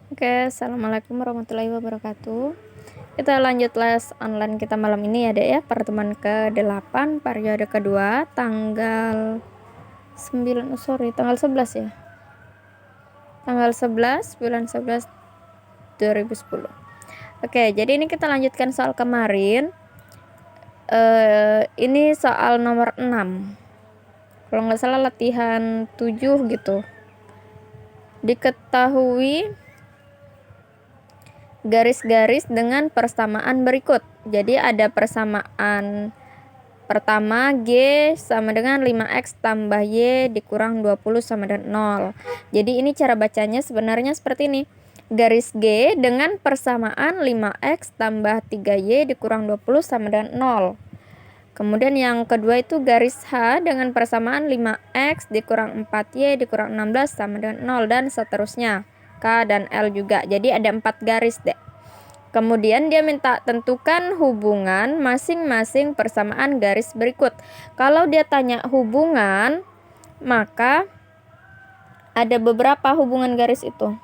Oke, assalamualaikum warahmatullahi wabarakatuh. Kita lanjut les online kita malam ini ya dek ya, pertemuan ke-8 periode kedua tanggal 11 ya. Tanggal 11 bulan 11 2010. Oke, jadi ini kita lanjutkan soal kemarin. Ini soal nomor 6. Kalau nggak salah latihan 7 gitu. Diketahui garis-garis dengan persamaan berikut. Jadi ada persamaan pertama, G sama dengan 5X tambah Y dikurang 20 sama dengan 0. Jadi ini cara bacanya sebenarnya seperti ini. Garis G dengan persamaan 5X tambah 3Y dikurang 20 sama dengan 0. Kemudian yang kedua itu garis H dengan persamaan 5X dikurang 4Y dikurang 16 sama dengan 0 dan seterusnya. K dan L juga. Jadi ada 4 garis deh. Kemudian dia minta tentukan hubungan masing-masing persamaan garis berikut. Kalau dia tanya hubungan, maka ada beberapa hubungan garis itu.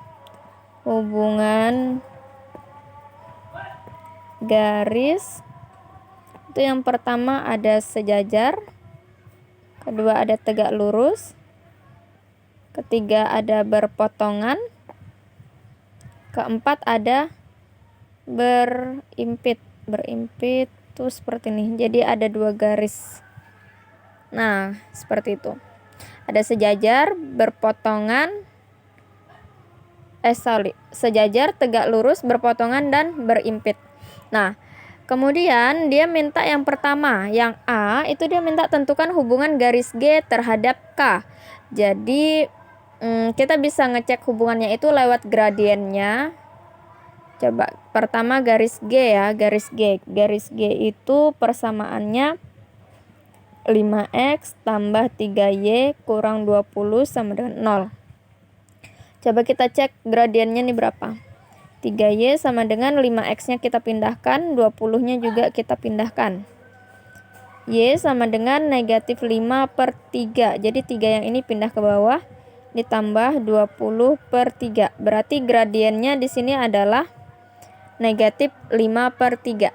Hubungan garis itu yang pertama ada sejajar, kedua ada tegak lurus, ketiga ada berpotongan, keempat ada berimpit tuh seperti ini. Jadi ada 2 garis. Nah, seperti itu. Ada sejajar, berpotongan, sejajar, tegak lurus, berpotongan dan berimpit. Nah, kemudian dia minta yang pertama, yang A itu dia minta tentukan hubungan garis G terhadap K. Jadi kita bisa ngecek hubungannya itu lewat gradiennya. Coba pertama garis G ya, garis G. Garis G itu persamaannya 5X tambah 3Y kurang 20 sama dengan 0. Coba kita cek gradiennya nih berapa. 3Y sama dengan 5X-nya kita pindahkan, 20-nya juga kita pindahkan. Y sama dengan negatif 5/3. Jadi 3 yang ini pindah ke bawah, ditambah 20/3. Berarti gradiennya di sini adalah negatif 5/3.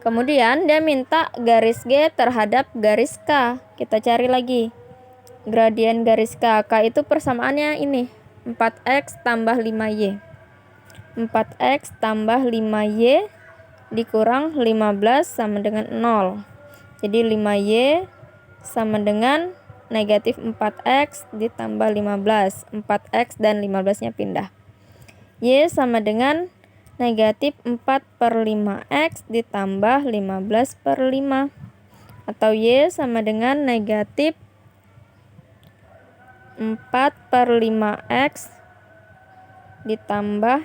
Kemudian dia minta garis G terhadap garis K. Kita cari lagi. Gradien garis K. K itu persamaannya ini. 4X tambah 5Y. 4X tambah 5Y dikurang 15 sama dengan 0. Jadi 5Y sama dengan negatif 4X ditambah 15. 4X dan 15-nya pindah. Y sama dengan negatif 4/5X ditambah 15/5. Atau Y sama dengan negatif 4/5X ditambah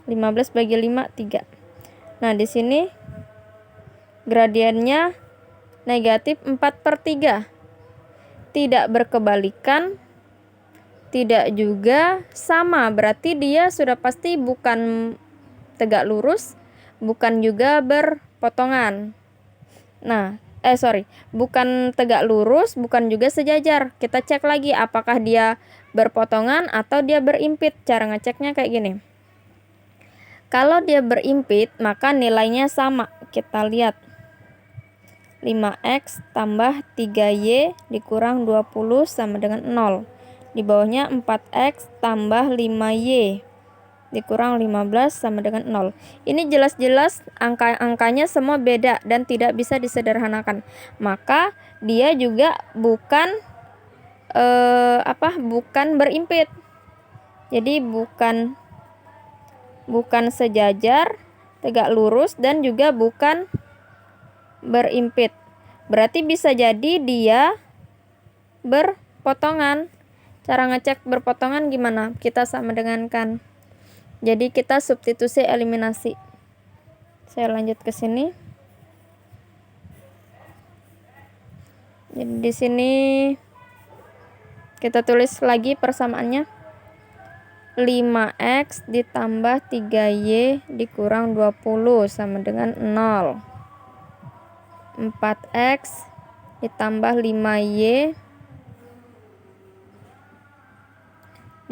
15 bagi 5, 3. Nah, di sini gradiennya negatif 4/3. Tidak berkebalikan, tidak juga sama. Berarti dia sudah pasti bukan tegak lurus, bukan juga berpotongan. Nah, bukan tegak lurus, bukan juga sejajar. Kita cek lagi apakah dia berpotongan atau dia berimpit. Cara ngeceknya kayak gini. Kalau dia berimpit, maka nilainya sama. Kita lihat. 5X tambah 3Y dikurang 20 sama dengan 0. Di bawahnya 4X tambah 5Y dikurang 15 sama dengan 0. Ini jelas-jelas angka-angkanya semua beda dan tidak bisa disederhanakan. Maka dia juga bukan bukan berimpit. Jadi bukan sejajar, tegak lurus, dan juga bukan berimpit. Berarti bisa jadi dia berpotongan. Cara ngecek berpotongan gimana? Kita sama dengan kan. Jadi kita substitusi eliminasi. Saya lanjut ke sini. Jadi di sini kita tulis lagi persamaannya. 5X ditambah 3Y dikurang 20 sama dengan 0. 4X ditambah 5Y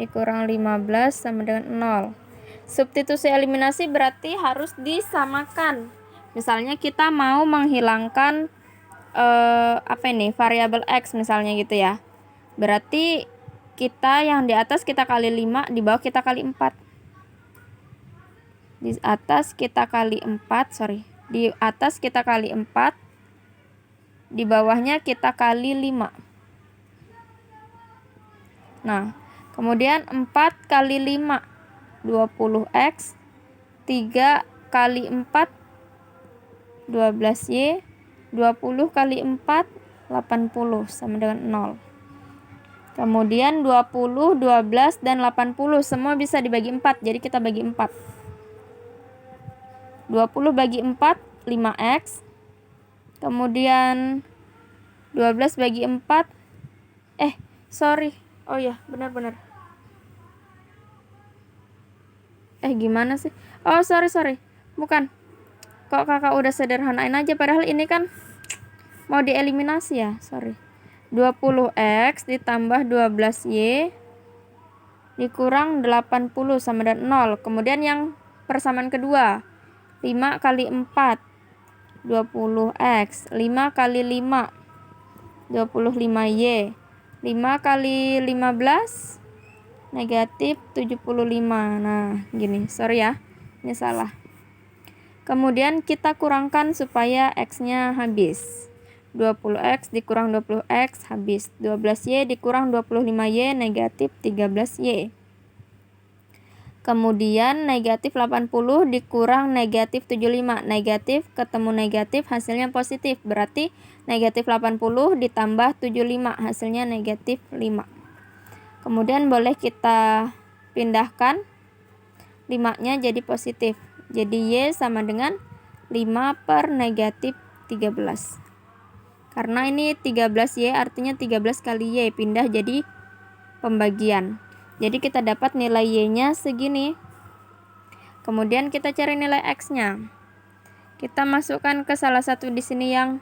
dikurang 15 sama dengan 0. Substitusi eliminasi berarti harus disamakan. Misalnya kita mau menghilangkan apa ini, variabel X misalnya gitu ya. Berarti kita yang di atas kita kali 5, di bawah kita kali 4. Di atas kita kali 4, di atas kita kali 4, di bawahnya kita kali 5. Nah, kemudian 4 kali 5 20x, 3 kali 4 12y, 20 kali 4 80 sama dengan 0. Kemudian 20, 12, dan 80 semua bisa dibagi 4, jadi kita bagi 4. 20 bagi 4 5x. Kemudian 12 bagi 4 oh ya, benar-benar. Gimana sih? Oh, sorry. Bukan. Kok kakak udah sederhanain aja, padahal ini kan mau dieliminasi ya, 20x ditambah 12y dikurang 80 sama dengan 0. Kemudian yang persamaan kedua, 5 kali 4 20x, 5 kali 5 25y, 5 kali 15 negatif 75. Nah gini, ya, ini salah. Kemudian kita kurangkan supaya x-nya habis. 20x dikurang 20x habis. 12y dikurang 25y negatif 13y. Kemudian negatif 80 dikurang negatif 75. Negatif ketemu negatif hasilnya positif. Berarti negatif 80 ditambah 75 hasilnya negatif 5. Kemudian boleh kita pindahkan 5-nya jadi positif. Jadi y sama dengan 5 per negatif 13. Karena ini 13y artinya 13 kali y, pindah jadi pembagian. Jadi kita dapat nilai y-nya segini. Kemudian kita cari nilai x-nya. Kita masukkan ke salah satu di sini yang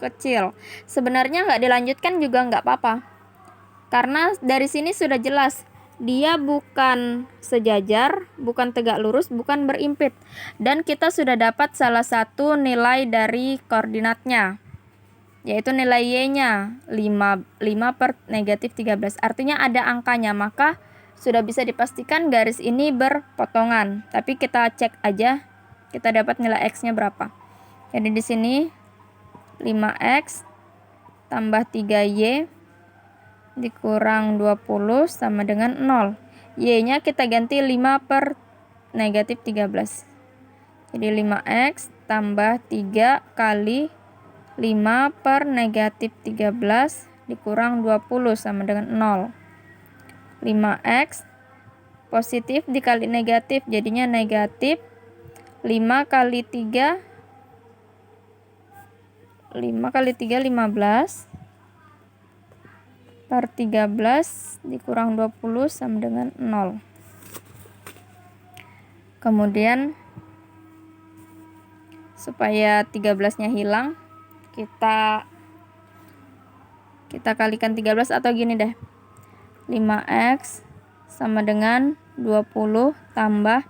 kecil. Sebenarnya nggak dilanjutkan juga nggak apa-apa. Karena dari sini sudah jelas, dia bukan sejajar, bukan tegak lurus, bukan berimpit. Dan kita sudah dapat salah satu nilai dari koordinatnya, yaitu nilai y-nya 5 per negatif 13. Artinya ada angkanya, maka sudah bisa dipastikan garis ini berpotongan. Tapi kita cek aja, kita dapat nilai x-nya berapa. Jadi di sini 5x tambah 3y dikurang 20 sama dengan 0. Y-nya kita ganti 5 per negatif 13. Jadi 5x tambah 3 kali 5 per negatif 13 dikurang 20 sama dengan 0. 5x positif dikali negatif jadinya negatif 5 kali 3 15 per 13 dikurang 20 sama dengan 0. Kemudian supaya 13-nya hilang, kita kalikan 13 atau gini deh. 5x sama dengan 20 tambah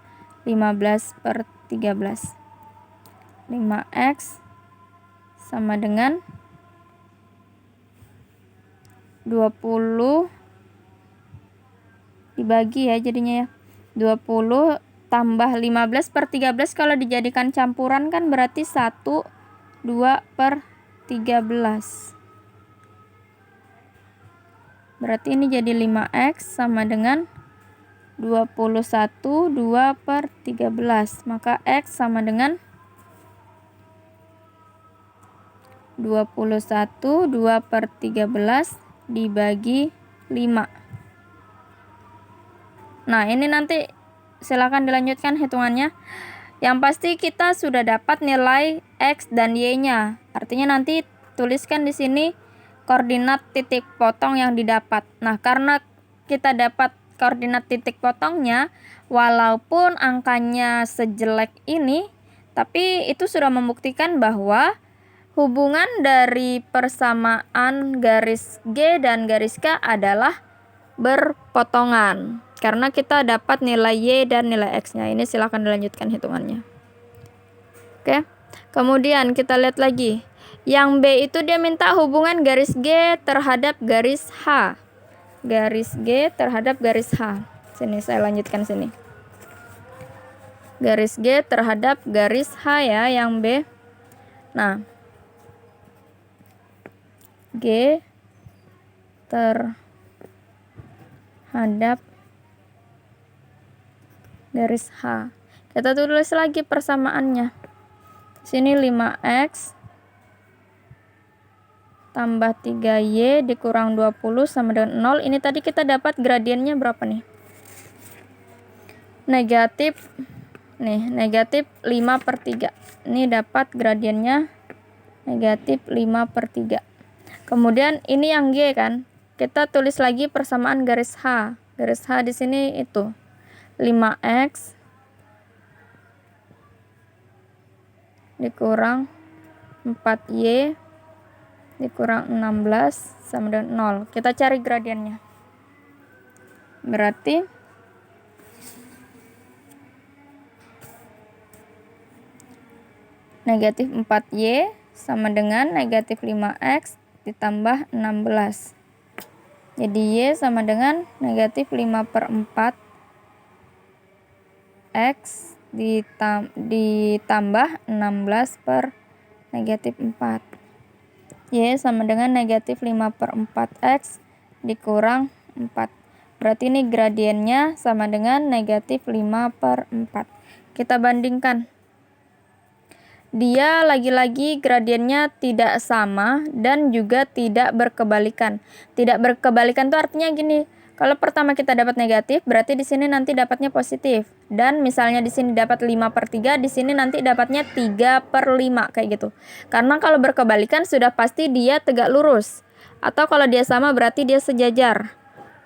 15 per 13. 5x sama dengan 20 dibagi ya jadinya ya. 20 tambah 15 per 13 kalau dijadikan campuran kan berarti 1, 2 per 13. Berarti ini jadi 5x sama dengan 21, 2 per 13. Maka x sama dengan 21, 2 per 13 dibagi 5. Nah ini nanti silakan dilanjutkan hitungannya. Yang pasti kita sudah dapat nilai x dan y-nya. Artinya nanti tuliskan di sini koordinat titik potong yang didapat. Nah, karena kita dapat koordinat titik potongnya, walaupun angkanya sejelek ini, tapi itu sudah membuktikan bahwa hubungan dari persamaan garis G dan garis K adalah berpotongan. Karena kita dapat nilai Y dan nilai X-nya. Ini silahkan dilanjutkan hitungannya. Oke. Kemudian kita lihat lagi. Yang B itu dia minta hubungan garis G terhadap garis H. Garis G terhadap garis H. Sini saya lanjutkan sini. Garis G terhadap garis H ya, yang B. Nah, G terhadap garis H. Kita tulis lagi persamaannya. Sini 5X tambah 3Y dikurang 20 sama dengan 0. Ini tadi kita dapat gradiennya berapa nih? Negatif 5/3. Ini dapat gradiennya negatif 5/3. Kemudian ini yang G kan. Kita tulis lagi persamaan garis H. Garis H di sini itu 5X dikurang 4Y dikurang 16 sama dengan 0. Kita cari gradiennya. Berarti negatif 4Y sama dengan negatif 5X ditambah 16. Jadi Y sama dengan negatif 5/4 X ditambah 16 per negatif 4. Y sama dengan negatif 5/4 X dikurang 4. Berarti ini gradiennya sama dengan negatif 5/4. Kita bandingkan. Dia lagi-lagi gradiennya tidak sama dan juga tidak berkebalikan. Tidak berkebalikan itu artinya gini. Kalau pertama kita dapat negatif, berarti di sini nanti dapatnya positif. Dan misalnya di sini dapat 5/3, di sini nanti dapatnya 3/5 kayak gitu. Karena kalau berkebalikan sudah pasti dia tegak lurus. Atau kalau dia sama berarti dia sejajar.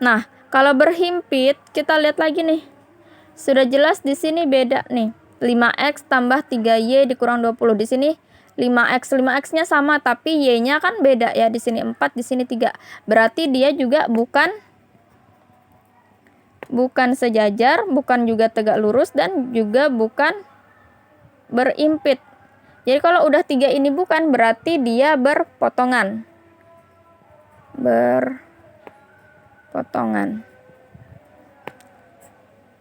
Nah, kalau berhimpit kita lihat lagi nih. Sudah jelas di sini beda nih. 5X tambah 3Y dikurang 20. Di sini 5X-nya sama tapi Y-nya kan beda ya. Di sini 4, di sini 3. Berarti dia juga bukan sejajar, bukan juga tegak lurus, dan juga bukan berimpit. Jadi kalau udah 3 ini bukan, berarti dia berpotongan.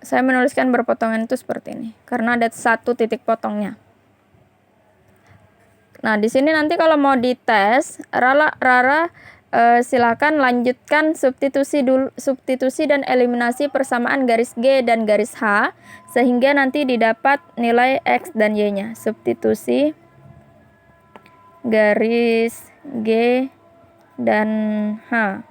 Saya menuliskan berpotongan itu seperti ini karena ada satu titik potongnya. Nah, di sini nanti kalau mau dites, Rara silakan lanjutkan substitusi dan eliminasi persamaan garis G dan garis H sehingga nanti didapat nilai X dan Y-nya. Substitusi garis G dan H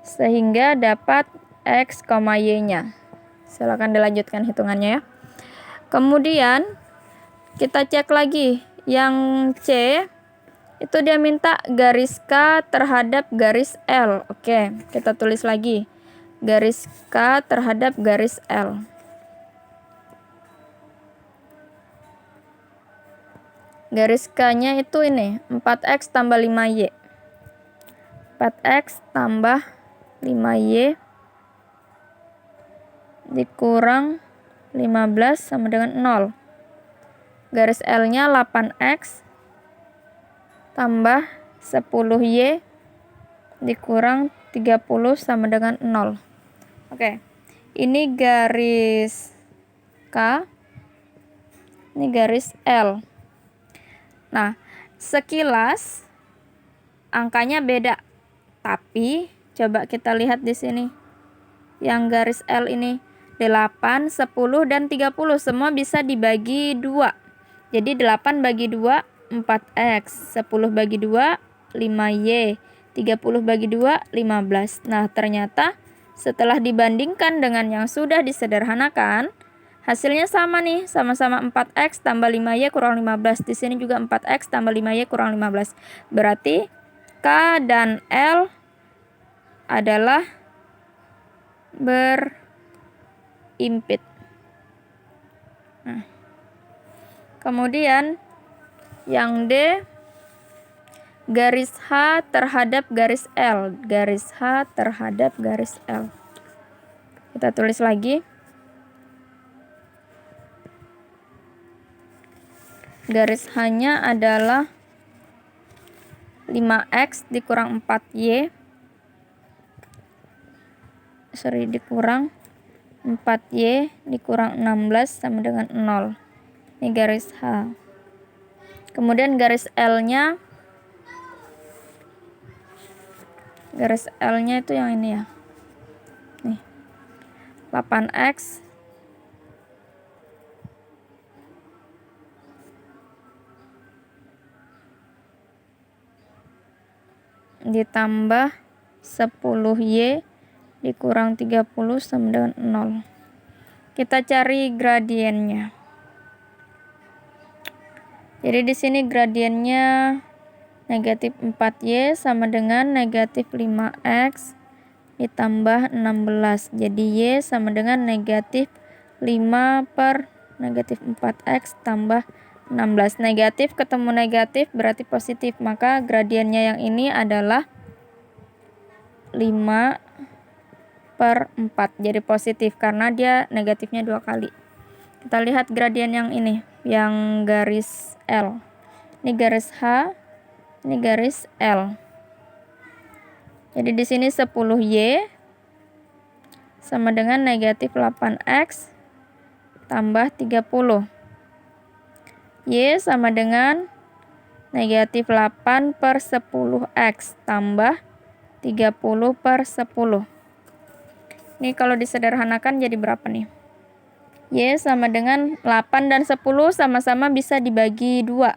sehingga dapat X, Y-nya. Silakan dilanjutkan hitungannya ya. Kemudian kita cek lagi yang C. Itu dia minta garis K terhadap garis L. Oke, kita tulis lagi. Garis K terhadap garis L. Garis K-nya itu ini, 4X tambah 5Y. 4X tambah 5Y dikurang 15 sama dengan 0. Garis L-nya 8X tambah 10Y dikurang 30 sama dengan 0. Oke. Ini garis K. Ini garis L. Nah, sekilas angkanya beda. Tapi coba kita lihat di sini. Yang garis L ini 8, 10 dan 30 semua bisa dibagi 2. Jadi 8 bagi 2 4X, 10 bagi 2 5Y, 30 bagi 2 15. Nah, ternyata setelah dibandingkan dengan yang sudah disederhanakan, hasilnya sama nih, sama-sama 4X tambah 5Y kurang 15. Di sini juga 4X tambah 5Y kurang 15. Berarti K dan L adalah berimpit. Nah, kemudian yang D, garis H terhadap garis L. Garis H terhadap garis L. Kita tulis lagi. Garis H-nya adalah 5X dikurang 4Y. Dikurang 4Y dikurang 16 sama dengan 0. Ini garis H. Kemudian garis L-nya itu yang ini ya. Nih. 8X ditambah 10Y dikurang 30 sama dengan 0. Kita cari gradiennya. Jadi di sini gradiennya negatif 4Y sama dengan negatif 5X ditambah 16. Jadi Y sama dengan negatif 5 per negatif 4X tambah 16. Negatif ketemu negatif berarti positif. Maka gradiennya yang ini adalah 5 per 4. Jadi positif karena dia negatifnya 2 kali. Kita lihat gradien yang ini, yang garis L. Ini garis H, ini garis L. Jadi di sini 10Y sama dengan negatif 8X tambah 30. Y sama dengan negatif 8 per 10X tambah 30 per 10. Ini kalau disederhanakan jadi berapa nih? Y sama dengan 8 dan 10 sama-sama bisa dibagi 2.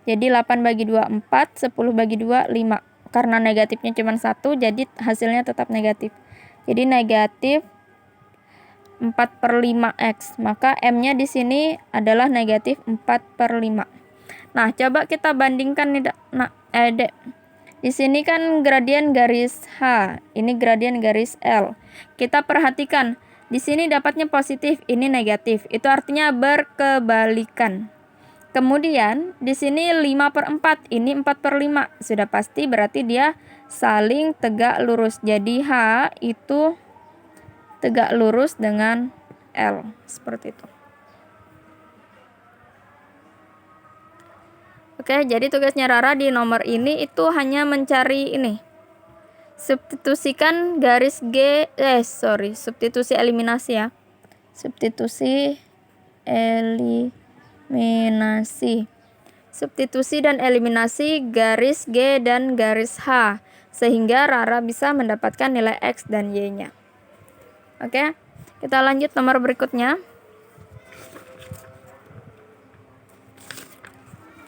Jadi 8 bagi 2, 4, 10 bagi 2, 5. Karena negatifnya cuma 1, jadi hasilnya tetap negatif. Jadi negatif 4 per 5X. Maka M-nya di sini adalah negatif 4 per 5. Nah, coba kita bandingkan nih, Dek. Di sini kan gradien garis H, ini gradien garis L. Kita perhatikan, di sini dapatnya positif, ini negatif. Itu artinya berkebalikan. Kemudian di sini 5 per 4, ini 4 per 5. Sudah pasti berarti dia saling tegak lurus. Jadi H itu tegak lurus dengan L, seperti itu. Oke, jadi tugasnya Rara di nomor ini itu hanya mencari ini. Substitusikan garis substitusi eliminasi ya. Substitusi eliminasi. Substitusi dan eliminasi garis G dan garis H sehingga Rara bisa mendapatkan nilai X dan Y-nya. Oke, kita lanjut nomor berikutnya.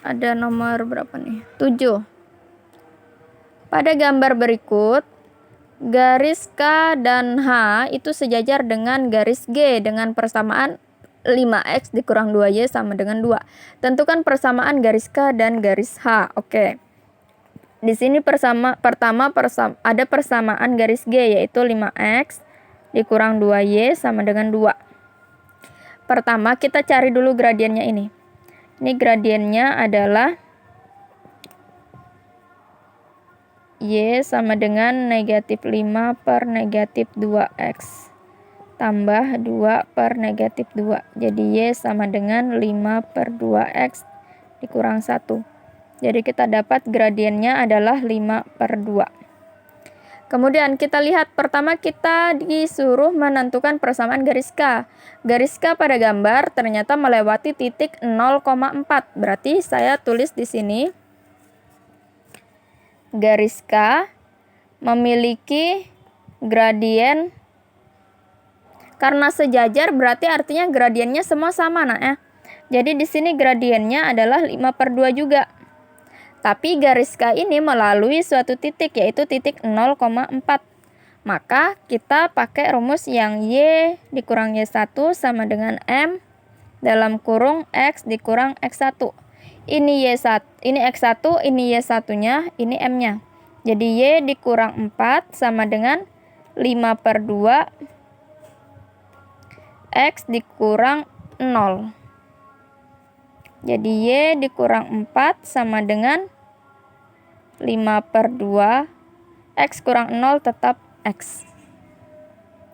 Ada nomor berapa nih? 7. Pada gambar berikut, garis K dan H itu sejajar dengan garis G dengan persamaan 5X dikurang 2Y sama dengan 2. Tentukan persamaan garis K dan garis H. Oke. Di sini ada persamaan garis G yaitu 5X dikurang 2Y sama dengan 2. Pertama kita cari dulu gradiennya ini. Ini gradiennya adalah Y sama dengan negatif 5 per negatif 2X tambah 2 per negatif 2. Jadi Y sama dengan 5 per 2X dikurang 1. Jadi kita dapat gradiennya adalah 5 per 2. Kemudian kita lihat pertama kita disuruh menentukan persamaan garis K. Garis K pada gambar ternyata melewati titik 0,4. Berarti saya tulis di sini garis K memiliki gradien, karena sejajar berarti artinya gradiennya semua sama ya. Jadi di sini gradiennya adalah 5 per 2 juga. Tapi garis K ini melalui suatu titik yaitu titik 0,4. Maka kita pakai rumus yang Y dikurang Y1 sama dengan M dalam kurung X dikurang X1. Ini Y1, ini X1, ini Y1-nya, ini M-nya. Jadi Y dikurang 4 sama dengan 5 per 2 X dikurang 0. Jadi Y dikurang 4 sama dengan 5/2, X kurang 0 tetap X.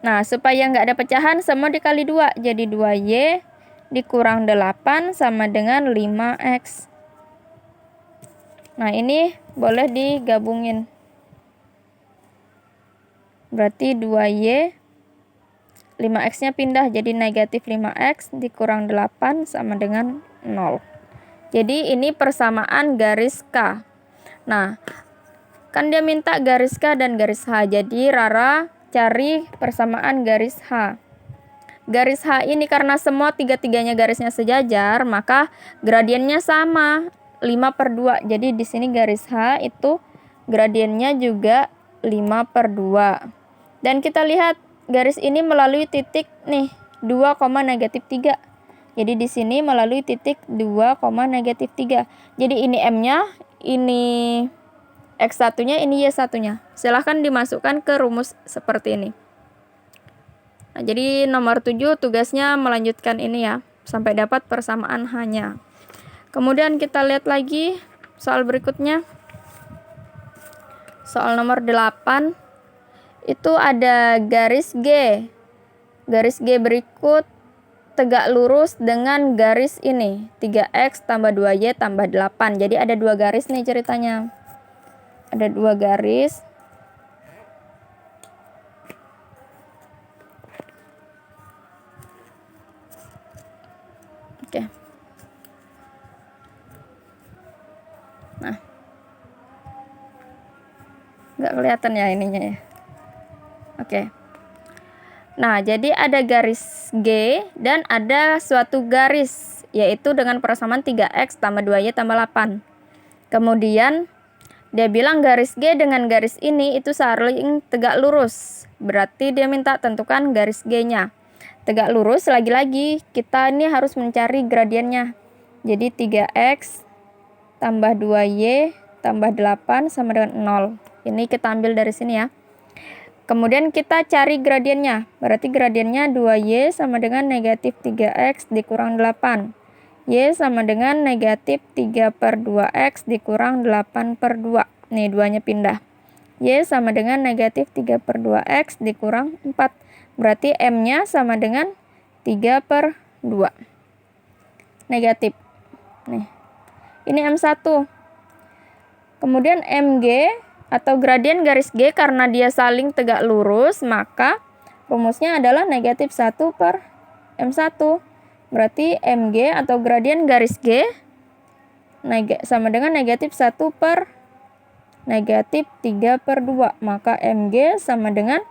Nah, supaya nggak ada pecahan, semua dikali 2. Jadi 2Y dikurang 8 sama dengan 5X. Nah, ini boleh digabungin. Berarti 2Y, 5X-nya pindah jadi negatif 5X dikurang 8 sama dengan 0. Jadi ini persamaan garis K. Nah, kan dia minta garis K dan garis H. Jadi Rara cari persamaan garis H. Garis H ini karena semua tiga-tiganya garisnya sejajar, maka gradiennya sama, 5/2. Jadi di sini garis H itu gradiennya juga 5/2. Dan kita lihat garis ini melalui titik nih 2,-3. Jadi di sini melalui titik 2,-3. Jadi ini M-nya, ini X1-nya, ini Y1-nya. Silahkan dimasukkan ke rumus seperti ini. Nah, jadi nomor 7 tugasnya melanjutkan ini ya, sampai dapat persamaan H-nya. Kemudian kita lihat lagi soal berikutnya. Soal nomor 8. Itu ada garis G. Garis G berikut tegak lurus dengan garis ini, 3X tambah 2Y tambah 8. Jadi ada 2 garis nih ceritanya. Ada 2 garis. Oke. Nah. Nggak kelihatan ya ininya ya. Oke. Nah, jadi ada garis G dan ada suatu garis, yaitu dengan persamaan 3X tambah 2Y tambah 8. Kemudian dia bilang garis G dengan garis ini itu saling tegak lurus. Berarti dia minta tentukan garis G-nya. Tegak lurus, lagi-lagi kita ini harus mencari gradiennya. Jadi 3X tambah 2Y tambah 8 sama dengan 0. Ini kita ambil dari sini ya. Kemudian kita cari gradiennya. Berarti gradiennya 2Y sama dengan negatif 3X dikurang 8. Y sama dengan negatif 3/2X dikurang 8/2. Nih, 2-nya pindah. Y sama dengan negatif 3/2X dikurang 4. Berarti M-nya sama dengan 3/2. Negatif. Nih. Ini M1. Kemudian MG atau gradien garis G karena dia saling tegak lurus, maka rumusnya adalah negatif 1/M1. Berarti MG atau gradien garis G sama dengan negatif 1/-3/2. Maka MG sama dengan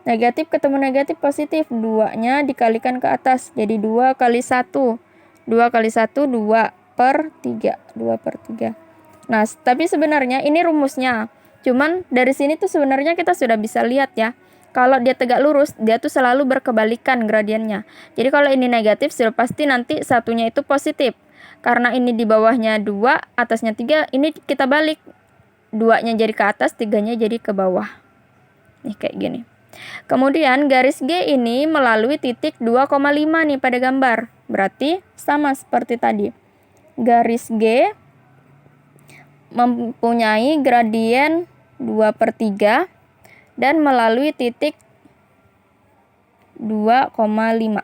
negatif ketemu negatif positif. 2-nya dikalikan ke atas. Jadi 2 kali 1. 2 kali 1, 2/3. 2/3. Nah, tapi sebenarnya ini rumusnya. Cuman dari sini tuh sebenarnya kita sudah bisa lihat ya. Kalau dia tegak lurus, dia tuh selalu berkebalikan gradiennya. Jadi kalau ini negatif, sudah pasti nanti satunya itu positif. Karena ini di bawahnya 2, atasnya 3, ini kita balik. 2-nya jadi ke atas, 3-nya jadi ke bawah. Nih kayak gini. Kemudian garis G ini melalui titik 2,5 nih pada gambar. Berarti sama seperti tadi. Garis G mempunyai gradien 2/3 dan melalui titik 2,5.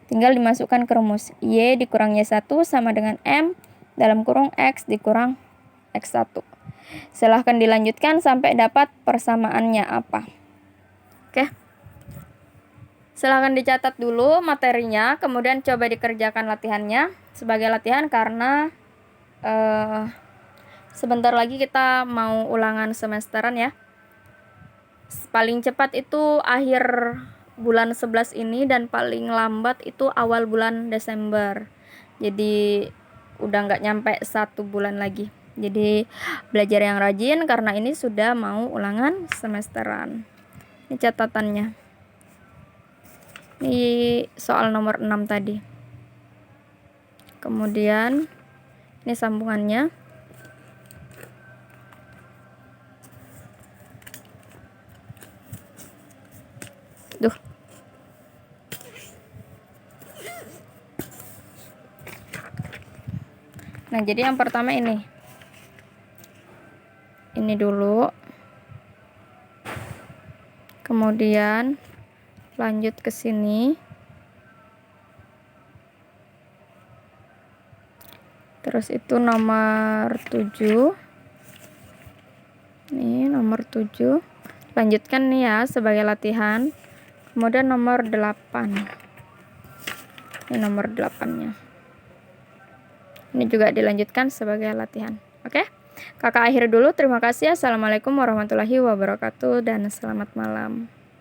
Tinggal dimasukkan ke rumus. Y dikurang Y1 sama dengan M dalam kurung X dikurang X1. Silahkan dilanjutkan sampai dapat persamaannya apa. Oke. Silahkan dicatat dulu materinya, kemudian coba dikerjakan latihannya sebagai latihan karena sebentar lagi kita mau ulangan semesteran ya. Paling cepat itu akhir bulan 11 ini dan paling lambat itu awal bulan Desember. Jadi udah nggak nyampe 1 bulan lagi. Jadi belajar yang rajin karena ini sudah mau ulangan semesteran. Ini catatannya. Ini soal nomor 6 tadi. Kemudian ini sambungannya. Duh. Nah, jadi yang pertama ini. ini dulu, kemudian lanjut ke sini, terus itu nomor 7, ini nomor 7, lanjutkan nih ya sebagai latihan. Kemudian nomor 8, ini nomor 8-nya, ini juga dilanjutkan sebagai latihan. Oke, kakak akhir dulu. Terima kasih. Assalamualaikum warahmatullahi wabarakatuh dan selamat malam.